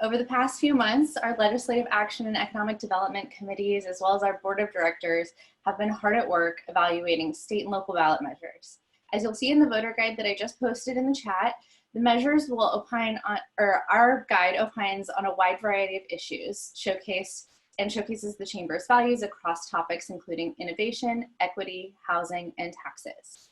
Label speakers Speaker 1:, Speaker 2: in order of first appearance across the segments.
Speaker 1: Over the past few months, our legislative action and economic development committees, as well as our board of directors, have been hard at work evaluating state and local ballot measures. As you'll see in the voter guide that I just posted in the chat, the measures will opine on, or our guide opines on a wide variety of issues, showcases the Chamber's values across topics including innovation, equity, housing, and taxes.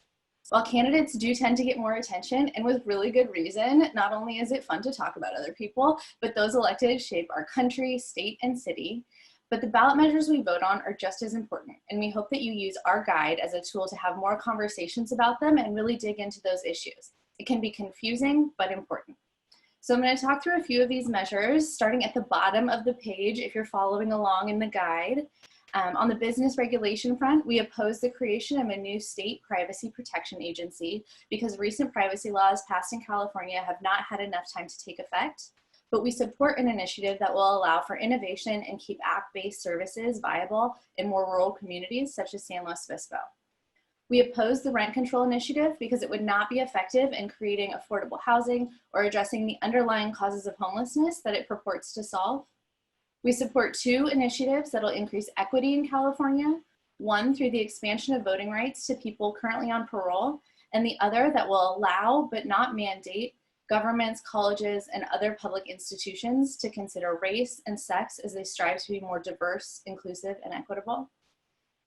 Speaker 1: While candidates do tend to get more attention, and with really good reason, not only is it fun to talk about other people, but those elected shape our country, state, and city. But the ballot measures we vote on are just as important, and we hope that you use our guide as a tool to have more conversations about them and really dig into those issues. It can be confusing, but important. So I'm going to talk through a few of these measures, starting at the bottom of the page if you're following along in the guide. On the business regulation front, we oppose the creation of a new state privacy protection agency because recent privacy laws passed in California have not had enough time to take effect, but we support an initiative that will allow for innovation and keep app-based services viable in more rural communities such as San Luis Obispo. We oppose the rent control initiative because it would not be effective in creating affordable housing or addressing the underlying causes of homelessness that it purports to solve. We support two initiatives that will increase equity in California, one through the expansion of voting rights to people currently on parole, and the other that will allow but not mandate governments, colleges, and other public institutions to consider race and sex as they strive to be more diverse, inclusive, and equitable.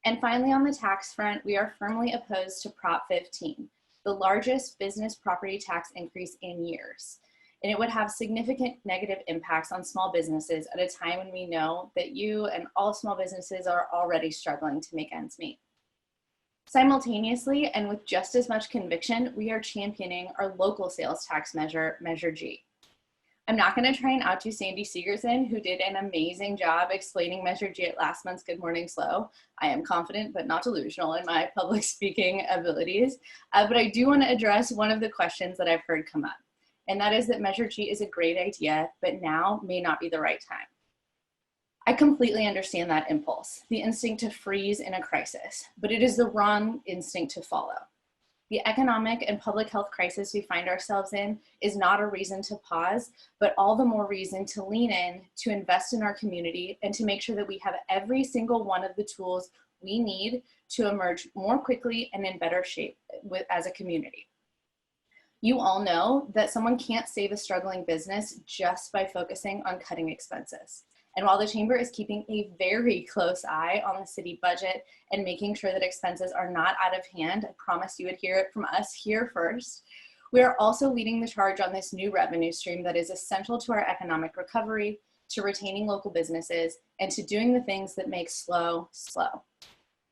Speaker 1: And finally, on the tax front, we are firmly opposed to Prop 15, the largest business property tax increase in years. And it would have significant negative impacts on small businesses at a time when we know that you and all small businesses are already struggling to make ends meet. Simultaneously, and with just as much conviction, we are championing our local sales tax measure, Measure G. I'm not going to try and outdo Sandy Segerson, who did an amazing job explaining Measure G at last month's Good Morning SLO. I am confident but not delusional in my public speaking abilities, but I do want to address one of the questions that I've heard come up. And that is that Measure G is a great idea, but now may not be the right time. I completely understand that impulse, the instinct to freeze in a crisis, but it is the wrong instinct to follow. The economic and public health crisis we find ourselves in is not a reason to pause, but all the more reason to lean in, to invest in our community, and to make sure that we have every single one of the tools we need to emerge more quickly and in better shape as a community. You all know that someone can't save a struggling business just by focusing on cutting expenses. And while the Chamber is keeping a very close eye on the city budget and making sure that expenses are not out of hand, I promise you would hear it from us here first, we are also leading the charge on this new revenue stream that is essential to our economic recovery, to retaining local businesses, and to doing the things that make slow, slow.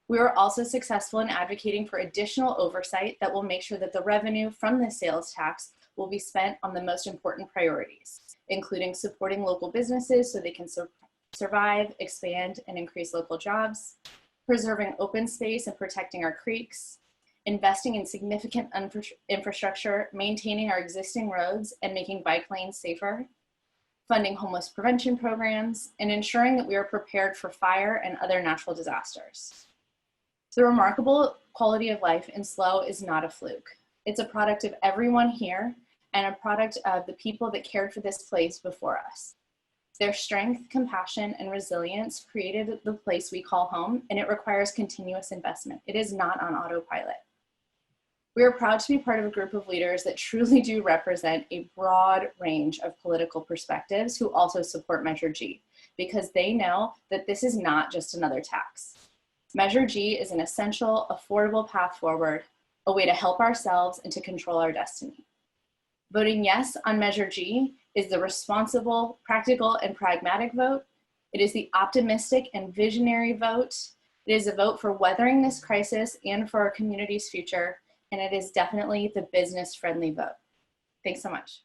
Speaker 1: We are also successful in advocating for additional oversight that will make sure that the revenue from the sales tax will be spent on the most important priorities, including supporting local businesses so they can survive, expand, and increase local jobs, preserving open space and protecting our creeks, investing in significant infrastructure, maintaining our existing roads and making bike lanes safer, funding homeless prevention programs, and ensuring that we are prepared for fire and other natural disasters. The remarkable quality of life in SLO is not a fluke. It's a product of everyone here and a product of the people that cared for this place before us. Their strength, compassion, and resilience created the place we call home, and it requires continuous investment. It is not on autopilot. We are proud to be part of a group of leaders that truly do represent a broad range of political perspectives who also support Measure G, because they know that this is not just another tax. Measure G is an essential, affordable path forward, a way to help ourselves and to control our destiny. Voting yes on Measure G is the responsible, practical, and pragmatic vote. It is the optimistic and visionary vote. It is a vote for weathering this crisis and for our community's future, and it is definitely the business-friendly vote. Thanks so much.